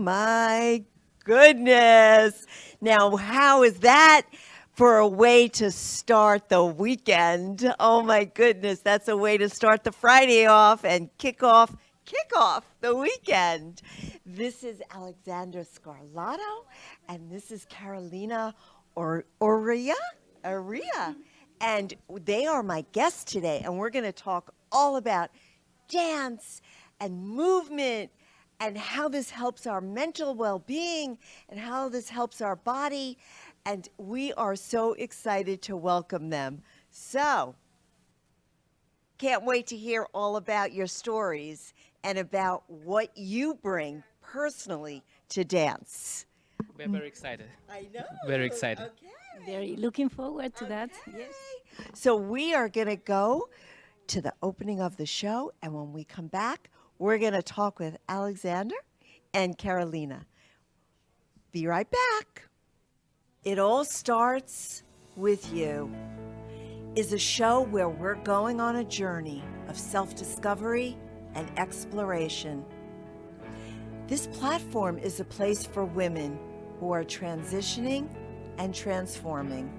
my goodness. Now, how is that for a way to start the weekend? Oh my goodness, that's a way to start the Friday off and kick off the weekend. This is Alexandra Scarlato, and this is Carolina Oria, and they are my guests today, and we're going to talk all about dance and movement and how this helps our mental well-being and how this helps our body, and we are so excited to welcome them. So, can't wait to hear all about your stories and about what you bring personally to dance. We're very excited. I know. Very excited. Okay. Very looking forward to that. Yes. So we are going to go to the opening of the show, and when we come back, we're going to talk with Alexander and Carolina. Be right back. It All Starts With You is a show where we're going on a journey of self-discovery and exploration. This platform is a place for women who are transitioning and transforming.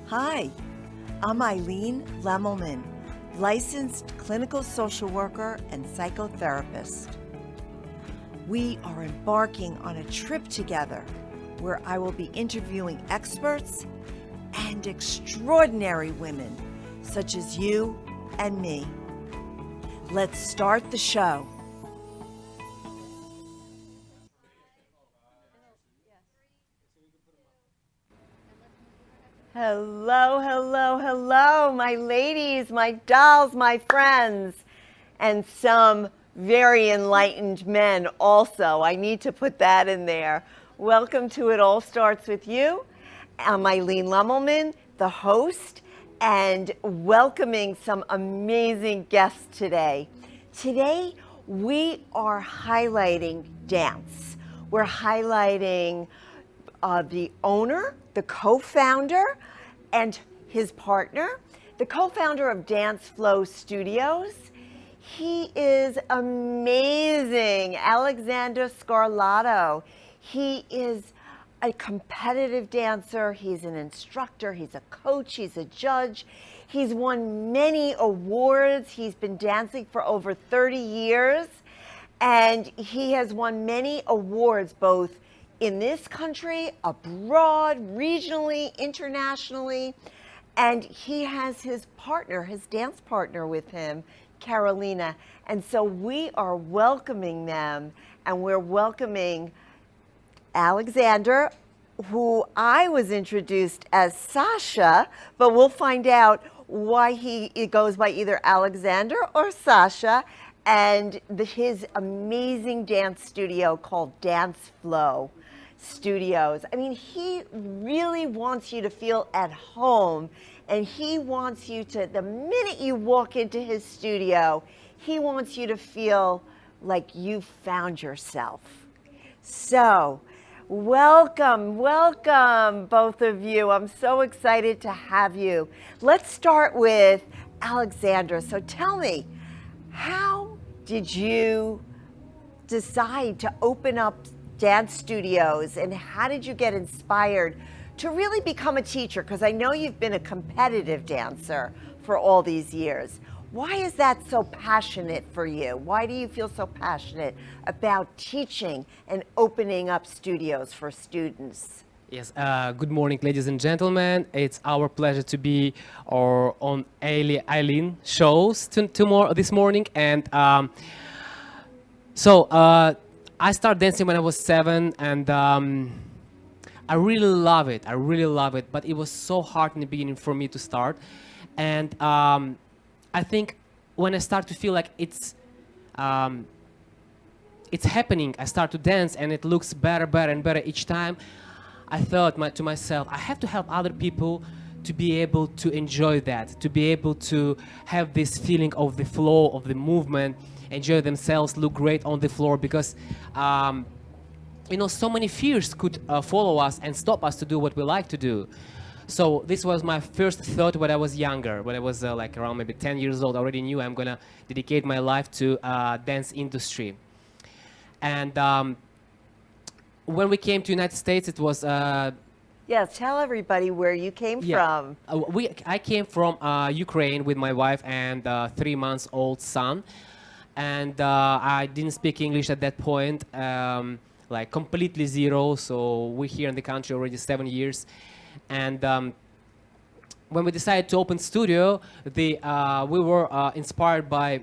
Hi, I'm Eileen Lemelman, licensed clinical social worker and psychotherapist. We are embarking on a trip together where I will be interviewing experts and extraordinary women such as you and me. Let's start the show. Hello, hello, hello, my ladies, my dolls, my friends, and some very enlightened men also. I need to put that in there. Welcome to It All Starts With You. I'm Eileen Lemelman, the host, and welcoming some amazing guests today. Today, we are highlighting dance. We're highlighting the owner, the co-founder, and his partner, the co-founder of Dance Flow Studios. He is amazing, Alexander Scarlato. He is a competitive dancer, he's an instructor, he's a coach, he's a judge. He's won many awards. He's been dancing for over 30 years, and he has won many awards both in this country, abroad, regionally, internationally, and he has his partner, his dance partner with him, Carolina. And so we are welcoming them, and we're welcoming Alexander, who I was introduced as Sasha, but we'll find out why he goes by either Alexander or Sasha, and his amazing dance studio called Dance Flow Studios. I mean, he really wants you to feel at home, and he wants you to, the minute you walk into his studio, he wants you to feel like you found yourself. So, welcome, welcome, both of you. I'm so excited to have you. Let's start with Alexandra. So tell me, how did you decide to open up dance studios, and how did you get inspired to really become a teacher? Because I know you've been a competitive dancer for all these years. Why is that so passionate for you? Why do you feel so passionate about teaching and opening up studios for students? Yes. Good morning, ladies and gentlemen. It's our pleasure to be on Eileen shows this morning, and I started dancing when I was 7, and I really love it. I really love it. But it was so hard in the beginning for me to start, and I think when I start to feel like it's happening, I start to dance, and it looks better and better each time. I thought to myself, I have to help other people to be able to enjoy that, to be able to have this feeling of the flow, of the movement, enjoy themselves, look great on the floor, because so many fears could follow us and stop us to do what we like to do. So this was my first thought when I was younger, when I was like around maybe 10 years old. I already knew I'm gonna dedicate my life to dance industry. And when we came to United States, it was Yes, tell everybody where you came from. I came from Ukraine with my wife and 3 months old son, and I didn't speak English at that point, like completely zero. So we're here in the country already 7 years, and when we decided to open studio, we were inspired by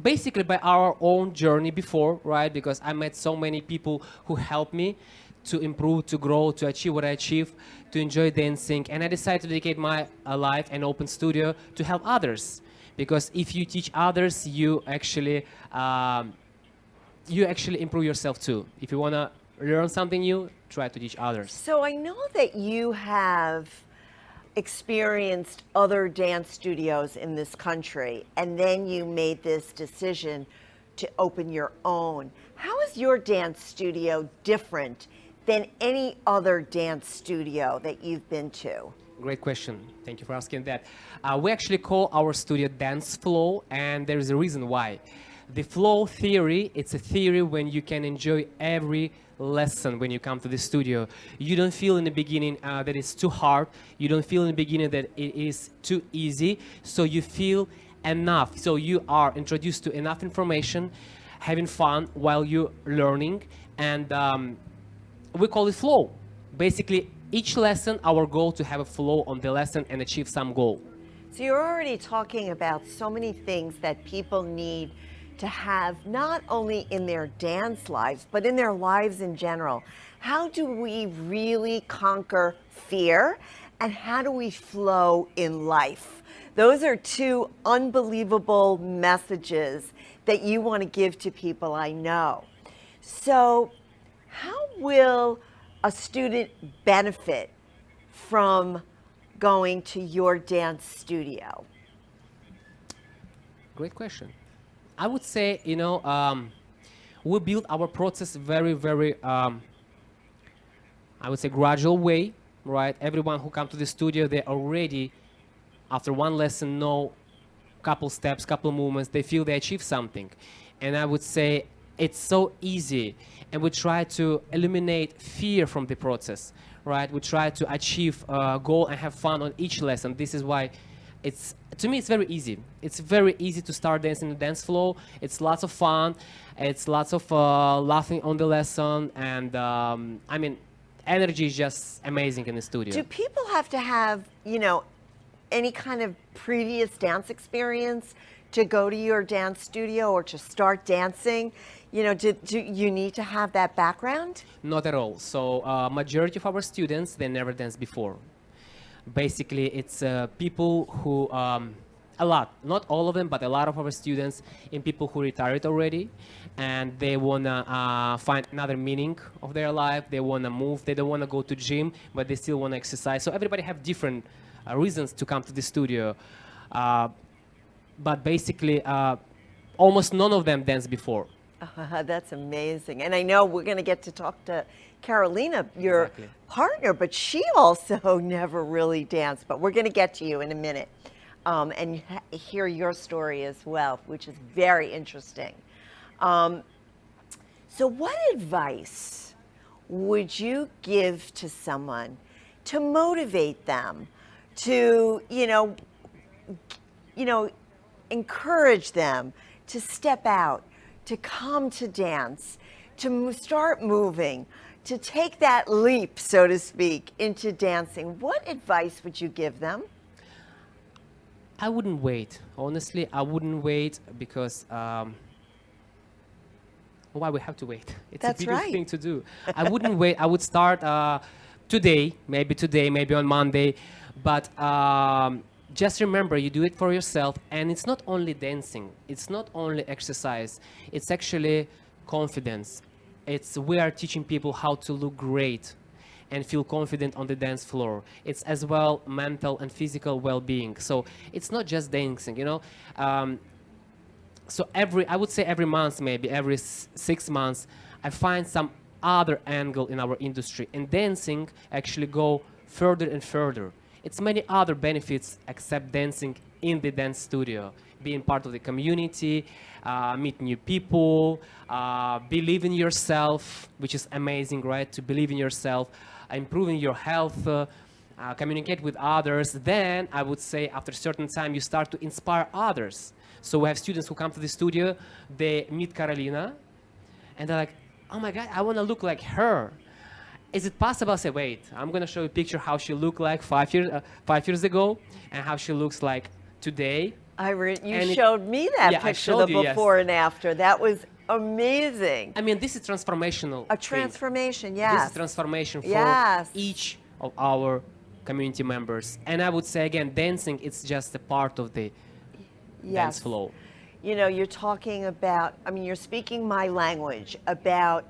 basically by our own journey before, right? Because I met so many people who helped me to improve, to grow, to achieve what I achieved, to enjoy dancing. And I decided to dedicate my life and open studio to help others. Because if you teach others, you actually improve yourself too. If you want to learn something new, try to teach others. So I know that you have experienced other dance studios in this country, and then you made this decision to open your own. How is your dance studio different than any other dance studio that you've been to? Great question. Thank you for asking that. We actually call our studio Dance Flow, and there is a reason why. The flow theory, it's a theory when you can enjoy every lesson when you come to the studio. You don't feel in the beginning that it's too hard. You don't feel in the beginning that it is too easy. So you feel enough. So you are introduced to enough information, having fun while you're learning, and we call it flow. Basically, each lesson, our goal to have a flow on the lesson and achieve some goal. So you're already talking about so many things that people need to have, not only in their dance lives, but in their lives in general. How do we really conquer fear, and how do we flow in life? Those are two unbelievable messages that you want to give to people, I know. So how will a student benefit from going to your dance studio? Great question. I would say, we build our process very, very, I would say, gradual way, right? Everyone who comes to the studio, they already, after one lesson, know couple steps, couple movements, they feel they achieve something. And I would say it's so easy, and we try to eliminate fear from the process, right? We try to achieve a goal and have fun on each lesson. This is why to me, it's very easy. It's very easy to start dancing in the dance flow. It's lots of fun. It's lots of laughing on the lesson. And I mean, energy is just amazing in the studio. Do people have to have, any kind of previous dance experience to go to your dance studio or to start dancing? Do you need to have that background? Not at all. So majority of our students, they never danced before. Basically, it's people who, a lot, not all of them, but a lot of our students, and people who retired already, and they want to find another meaning of their life. They want to move. They don't want to go to gym, but they still want to exercise. So everybody have different reasons to come to the studio. But basically, almost none of them danced before. That's amazing. And I know we're going to get to talk to Carolina, your Exactly. partner, but she also never really danced. But we're going to get to you in a minute and hear your story as well, which is very interesting. So what advice would you give to someone to motivate them, to, encourage them to step out, to come to dance, to start moving, to take that leap, so to speak, into dancing? What advice would you give them? I wouldn't wait. Honestly, I wouldn't wait because why we have to wait? It's That's a beautiful right. thing to do. I wouldn't wait. I would start today, maybe on Monday. But just remember, you do it for yourself. And it's not only dancing. It's not only exercise. It's actually confidence. We are teaching people how to look great and feel confident on the dance floor. It's as well mental and physical well-being. So it's not just dancing, So I would say every month, maybe every 6 months, I find some other angle in our industry. And dancing actually go further and further. It's many other benefits except dancing in the dance studio. being part of the community, meet new people, believe in yourself, which is amazing, right? To believe in yourself, improving your health, communicate with others. Then I would say after a certain time, you start to inspire others. So we have students who come to the studio, they meet Carolina, and they're like, oh my God, I want to look like her. Is it possible? I say, wait, I'm going to show you a picture how she looked like 5 years ago and how she looks like today. You showed me that picture, the before and after. That was amazing. I mean, this is transformational. A transformation, yes. This is transformation for each of our community members. And I would say, again, dancing, it's just a part of the dance flow. You know, you're talking about, I mean, you're speaking my language about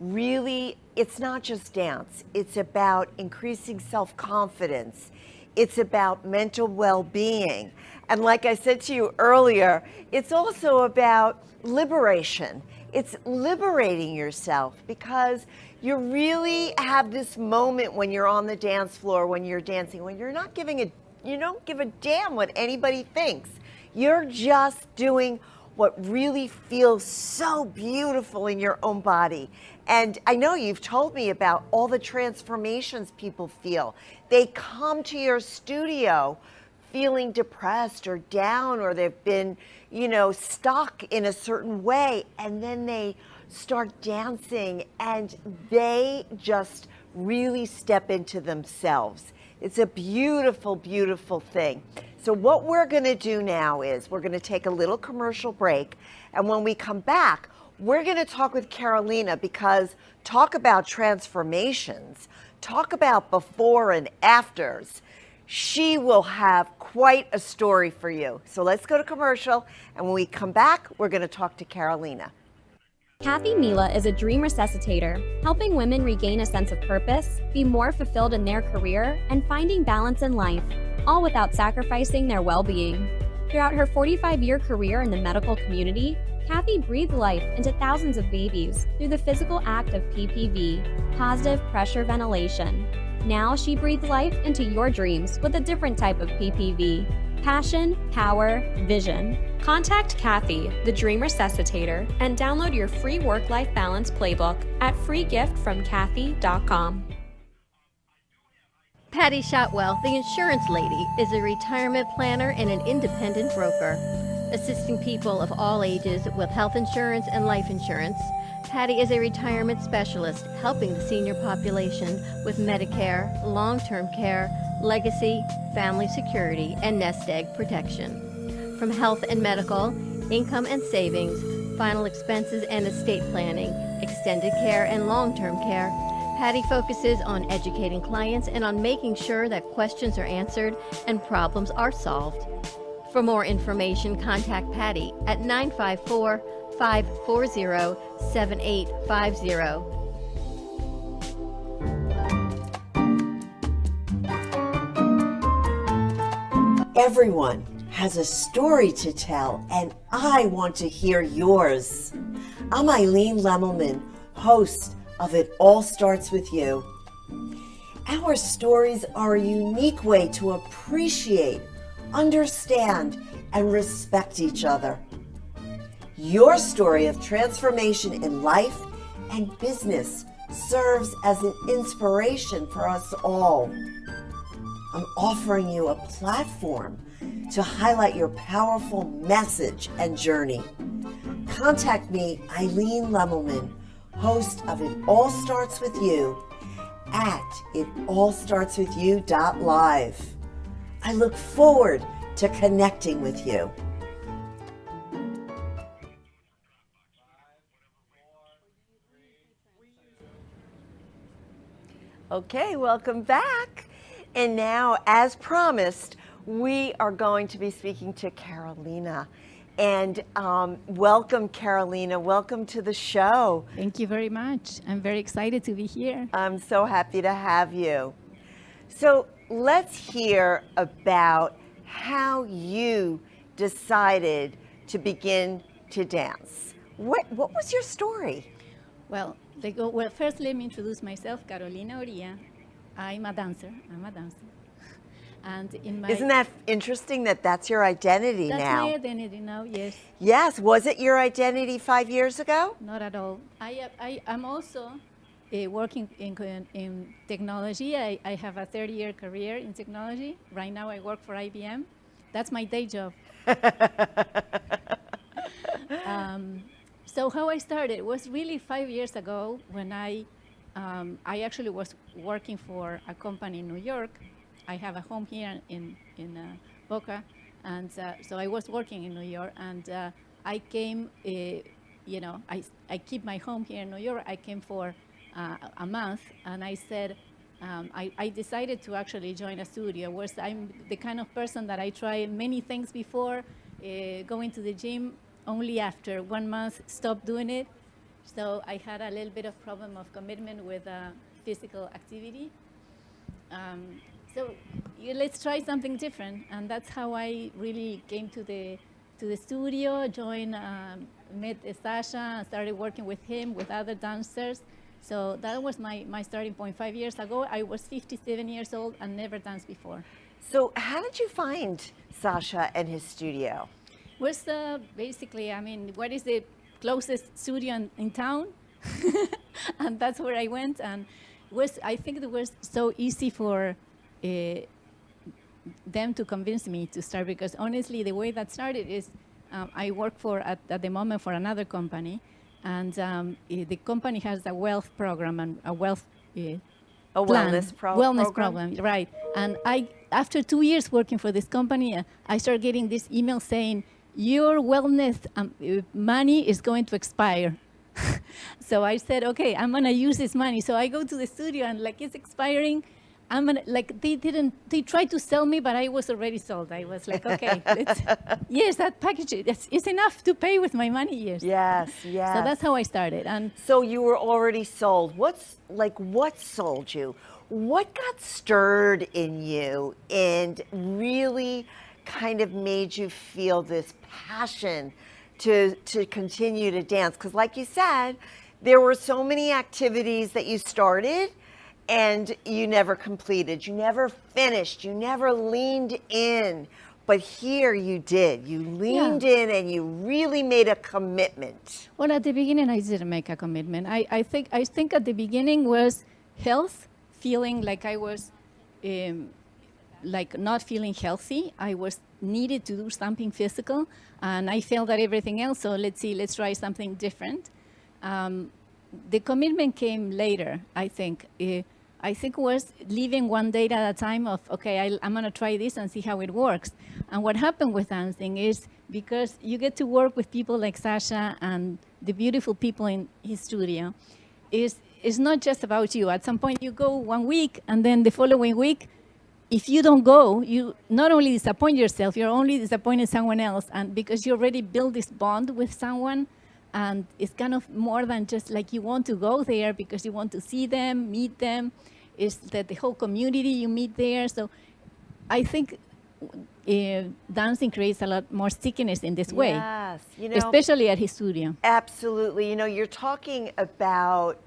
really, it's not just dance. It's about increasing self-confidence. It's about mental well-being. And like I said to you earlier, it's also about liberation. It's liberating yourself because you really have this moment when you're on the dance floor, when you're dancing, when you're not you don't give a damn what anybody thinks. You're just doing what really feels so beautiful in your own body. And I know you've told me about all the transformations people feel. They come to your studio feeling depressed or down, or they've been, you know, stuck in a certain way, and then they start dancing and they just really step into themselves. It's a beautiful, beautiful thing. So what we're going to do now is we're going to take a little commercial break, and when we come back, we're going to talk with Carolina, because talk about transformations, talk about before and afters. She will have quite a story for you. So let's go to commercial, and when we come back, we're going to talk to Carolina. Kathy Mila is a dream resuscitator, helping women regain a sense of purpose, be more fulfilled in their career, and finding balance in life, all without sacrificing their well-being. Throughout her 45-year career in the medical community, Kathy breathed life into thousands of babies through the physical act of PPV, positive pressure ventilation. Now she breathes life into your dreams with a different type of PPV. Passion, power, vision. Contact Kathy, the Dream Resuscitator, and download your free work-life balance playbook at freegiftfromkathy.com. Patty Shotwell, the insurance lady, is a retirement planner and an independent broker. Assisting people of all ages with health insurance and life insurance, Patty is a retirement specialist helping the senior population with Medicare, long-term care, legacy, family security, and nest egg protection. From health and medical, income and savings, final expenses and estate planning, extended care and long-term care, Patty focuses on educating clients and on making sure that questions are answered and problems are solved. For more information, contact Patty at 954-540-7850. Everyone has a story to tell, and I want to hear yours. I'm Eileen Lemelman, host of It All Starts With You. Our stories are a unique way to appreciate, understand, and respect each other. Your story of transformation in life and business serves as an inspiration for us all. I'm offering you a platform to highlight your powerful message and journey. Contact me, Eileen Lemelman, host of It All Starts With You, at itallstartswithyou.live. I look forward to connecting with you. Okay, welcome back. And now, as promised, we are going to be speaking to Carolina. And welcome, Carolina. Welcome to the show. Thank you very much. I'm very excited to be here. I'm so happy to have you. So let's hear about how you decided to begin to dance. What was your story? Well, first let me introduce myself, Carolina Oria. I'm a dancer. And in my Isn't that interesting that that's your identity that's now? my identity now. Yes, Yes. Was it your identity 5 years ago? not at all. I am also working in technology. I have a 30-year career in technology. Right now, I work for IBM. That's my day job. So how I started was really 5 years ago when I actually was working for a company in New York. I have a home here in Boca, and so I was working in New York, and I came, I keep my home here in New York. I came for a month, and I said, I decided to actually join a studio. Where I'm the kind of person that I try many things before, going to the gym, only after 1 month stop doing it. So I had a little bit of problem of commitment with physical activity. So let's try something different, and that's how I really came to the studio, joined, met Sasha, started working with him, with other dancers. So that was my starting point 5 years ago. I was 57 years old and never danced before. So how did you find Sasha and his studio? Was basically, I mean, what is the closest studio in town? And that's where I went, and I think it was so easy for them to convince me to start, because honestly, the way that started is I work at the moment for another company, and the company has a wealth program and a wealth A plan, wellness wellness program? program, right? And after 2 years working for this company, I started getting this email saying, your wellness money is going to expire. So I said, okay, I'm gonna use this money. So I go to the studio and like, it's expiring. I'm gonna, like, they tried to sell me, but I was already sold. I was like, okay, yes, that package, it's enough to pay with my money, yes. Yes, yes. So that's how I started. And So you were already sold. What sold you? What got stirred in you and really kind of made you feel this passion to continue to dance? Because like you said, there were so many activities that you started and you never completed, you never finished, you never leaned in. But here you did. You leaned in and you really made a commitment. well, at the beginning, I didn't make a commitment. I think at the beginning was health, feeling like I was like not feeling healthy. I was needed to do something physical, and I felt that everything else. So let's try something different. The commitment came later, I think. I think it was living one day at a time of, okay, I'm gonna try this and see how it works. And what happened with dancing is, because you get to work with people like Sasha and the beautiful people in his studio, it's not just about you. At some point you go 1 week, and then the following week, if you don't go, you not only disappoint yourself, you're only disappointing someone else. And because you already built this bond with someone, and it's kind of more than just like you want to go there because you want to see them, meet them. It's that the whole community you meet there. So I think dancing creates a lot more stickiness in this way, Yes, especially at his studio. absolutely. You're talking about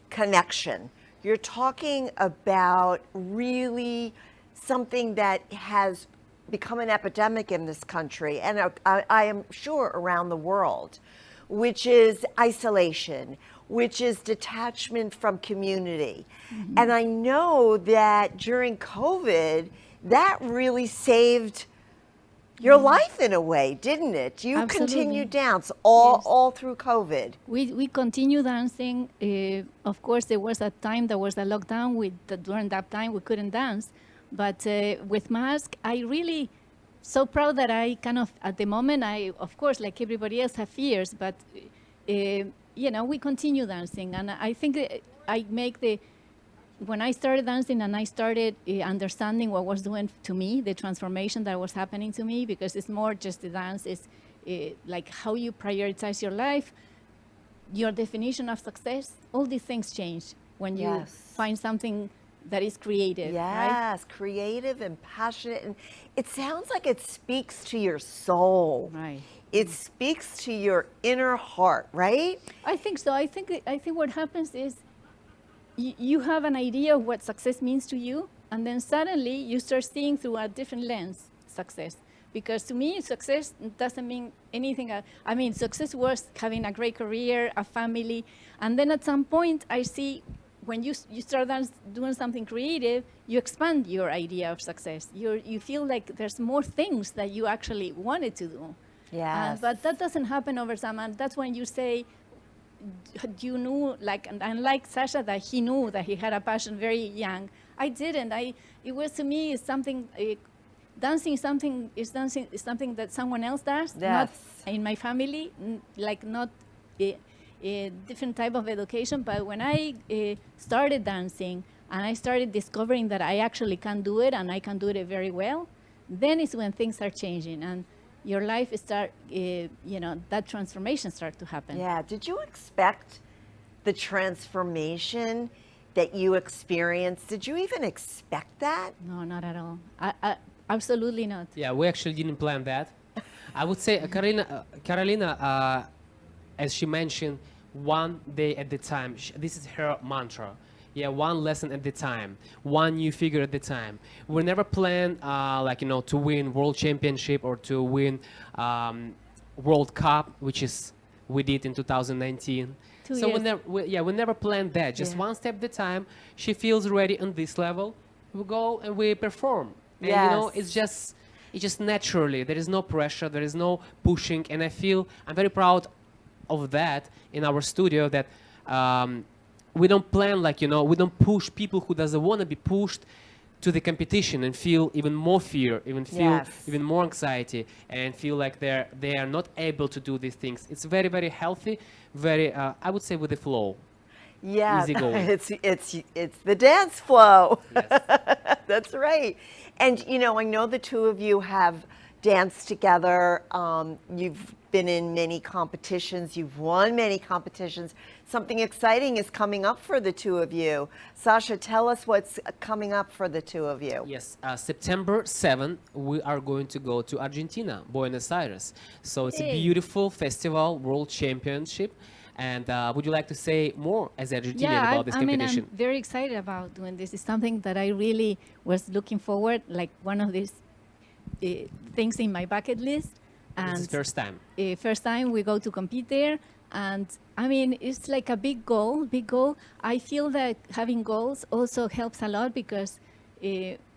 connection. You're talking about really something that has become an epidemic in this country, and I am sure around the world, which is isolation, which is detachment from community. Mm-hmm. And I know that during COVID, that really saved your life in a way, didn't it? You Absolutely. continued dance all through COVID. We continue dancing. Of course, there was a time there was a lockdown. During that time, we couldn't dance. But with mask, I really so proud that I kind of, at the moment, I, of course, like everybody else, have fears. But, we continue dancing. And I think I make when I started dancing and I started understanding what was doing to me, the transformation that was happening to me, because it's more just the dance, it's like how you prioritize your life, your definition of success, all these things change when you find something that is creative. Yes, right? Creative and passionate. And it sounds like it speaks to your soul. Right. It speaks to your inner heart, right? I think so. I think what happens is you have an idea of what success means to you, and then suddenly you start seeing through a different lens success. Because to me, success doesn't mean anything. I mean, success was having a great career, a family, and then at some point I see when you start doing something creative, you expand your idea of success. You feel like there's more things that you actually wanted to do. Yes. But that doesn't happen over time, and that's when you say, you knew, like, and unlike Sasha, that he knew that he had a passion very young. I didn't. It was, to me, something. Dancing is something that someone else does, not Yes. in my family, like not a different type of education. But when I started dancing and I started discovering that I actually can do it and I can do it very well, then is when things are changing and your life start, that transformation start to happen. Yeah. Did you expect the transformation that you experienced? Did you even expect that? No, not at all. I absolutely not. Yeah, we actually didn't plan that. I would say Carolina, as she mentioned, one day at the time. This is her mantra. Yeah, one lesson at the time, one new figure at the time. We never planned, to win world championship or to win World Cup, which is we did in 2019. Two So years. we never planned that. Just Yeah. one step at a time. She feels ready on this level. We go and we perform. And Yes. it's just naturally. There is no pressure. There is no pushing. And I'm very proud of that in our studio that we don't plan we don't push people who doesn't want to be pushed to the competition and feel even more fear, even feel Yes. even more anxiety, and feel like they are not able to do these things. It's very, very healthy, very I would say with the flow. Yeah, Easygoing. it's the dance flow. Yes. That's right. And I know the two of you have danced together. You've been in many competitions. You've won many competitions. Something exciting is coming up for the two of you. Sasha, tell us what's coming up for the two of you. Yes, September 7th, we are going to go to Argentina, Buenos Aires. So it's a Yay. beautiful festival, World Championship. And would you like to say more as Argentinian Yeah, about this competition? I'm very excited about doing this. It's something that I really was looking forward, like one of these things in my bucket list. This is And first time. first time we go to compete there. And I mean, it's like a big goal, big goal. I feel that having goals also helps a lot because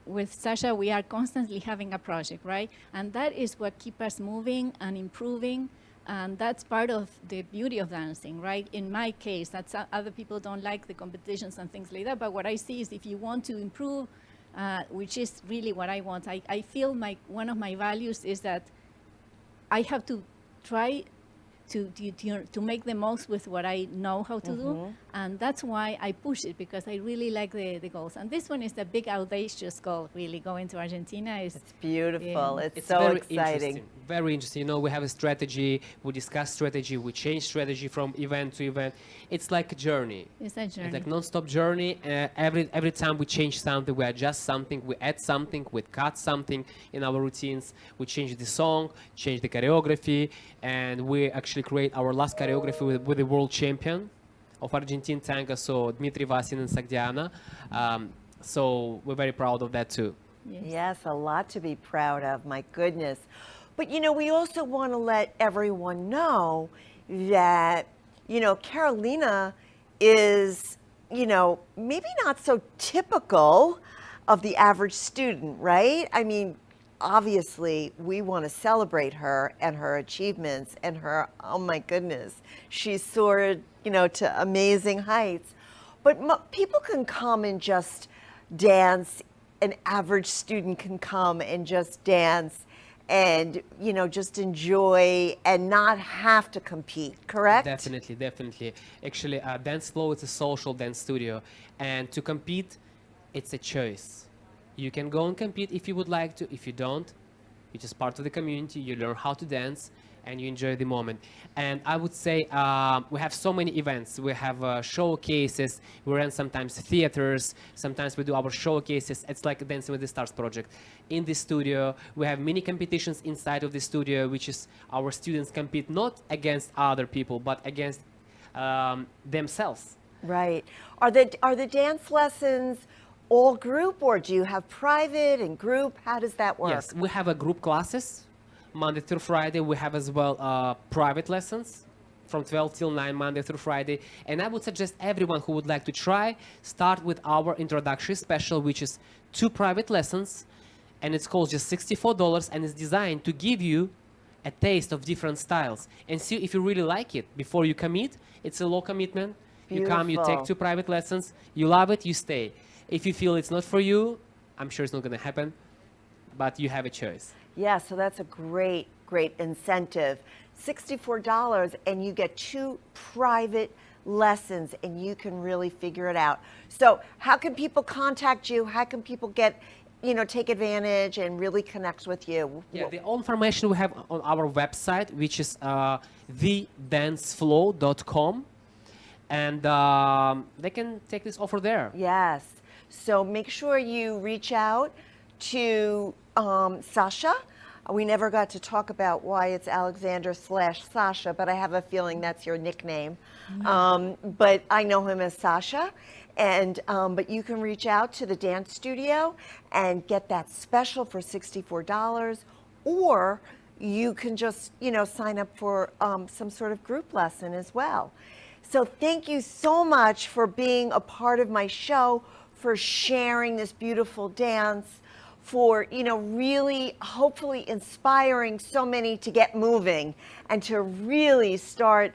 with Sasha, we are constantly having a project, right? And that is what keeps us moving and improving. And that's part of the beauty of dancing, right? In my case, that's other people don't like the competitions and things like that. But what I see is if you want to improve, which is really what I want, I feel one of my values is that I have to try to make the most with what I know how to do. And that's why I push it, because I really like the goals. And this one is the big audacious goal, really. Going to Argentina is It's beautiful. Yeah. It's so very exciting. interesting. Very interesting. We have a strategy. We discuss strategy. We change strategy from event to event. It's like a journey. it's a journey. It's like non-stop journey. Every time we change something, we adjust something, we add something, we cut something in our routines. We change the song, change the choreography, and we actually create our last choreography with the world champion of Argentine tango, so Dmitry Vasin and Sagdiana. So we're very proud of that too. Yes. Yes, a lot to be proud of, my goodness. But we also want to let everyone know that, Carolina is, maybe not so typical of the average student, right? I mean, obviously, we want to celebrate her and her achievements and her, oh my goodness, she's soared, to amazing heights. But people can come and just dance. An average student can come and just dance and, just enjoy and not have to compete, correct? Definitely. Actually, Dance Flow is a social dance studio, and to compete, it's a choice. You can go and compete if you would like to. If you don't, you're just part of the community. You learn how to dance, and you enjoy the moment. And I would say we have so many events. We have showcases. We run sometimes theaters. Sometimes we do our showcases. It's like Dancing with the Stars project. In the studio, we have mini competitions inside of the studio, which is our students compete not against other people, but against themselves. Right. Are the dance lessons all group, or do you have private and group? How does that work? Yes, we have a group classes, Monday through Friday. We have as well private lessons from 12 till 9, Monday through Friday. And I would suggest everyone who would like to try, start with our introductory special, which is 2 private lessons, and it's called just $64, and it's designed to give you a taste of different styles and see if you really like it before you commit. It's a low commitment. You come, you take Beautiful. 2 private lessons, you love it, you stay. If you feel it's not for you, I'm sure it's not going to happen, but you have a choice. Yeah, so that's a great, great incentive. $64, and you get 2 private lessons, and you can really figure it out. So how can people contact you? How can people get, take advantage and really connect with you? Yeah, the all information we have on our website, which is thedanceflow.com, and they can take this offer there. Yes. So make sure you reach out to Sasha. We never got to talk about why it's Alexander/Sasha, but I have a feeling that's your nickname. But I know him as Sasha. And but you can reach out to the dance studio and get that special for $64, or you can just sign up for some sort of group lesson as well. So thank you so much for being a part of my show, for sharing this beautiful dance, for really hopefully inspiring so many to get moving and to really start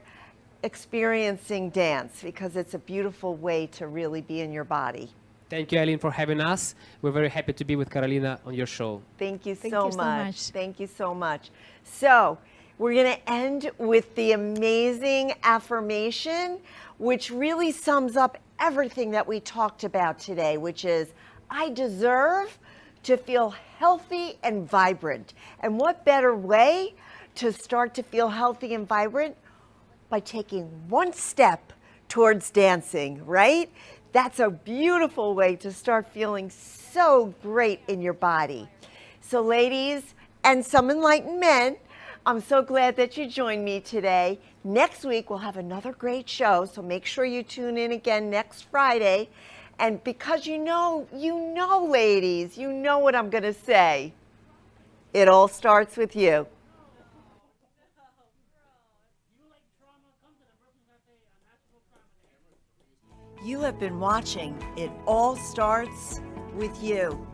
experiencing dance, because it's a beautiful way to really be in your body. Thank you, Eileen, for having us. We're very happy to be with Carolina on your show. Thank you Thank so you so much. much. Thank you so much. So we're going to end with the amazing affirmation, which really sums up everything that we talked about today, which is, I deserve to feel healthy and vibrant. And what better way to start to feel healthy and vibrant? By taking one step towards dancing, right? That's a beautiful way to start feeling so great in your body. So ladies and some enlightened men, I'm so glad that you joined me today. Next week, we'll have another great show, so make sure you tune in again next Friday. And because you know, ladies, you know what I'm going to say. It all starts with you. You have been watching It All Starts With You.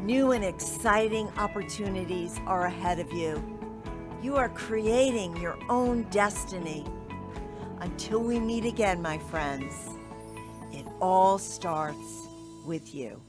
New and exciting opportunities are ahead of you. You are creating your own destiny. Until we meet again, my friends, it all starts with you.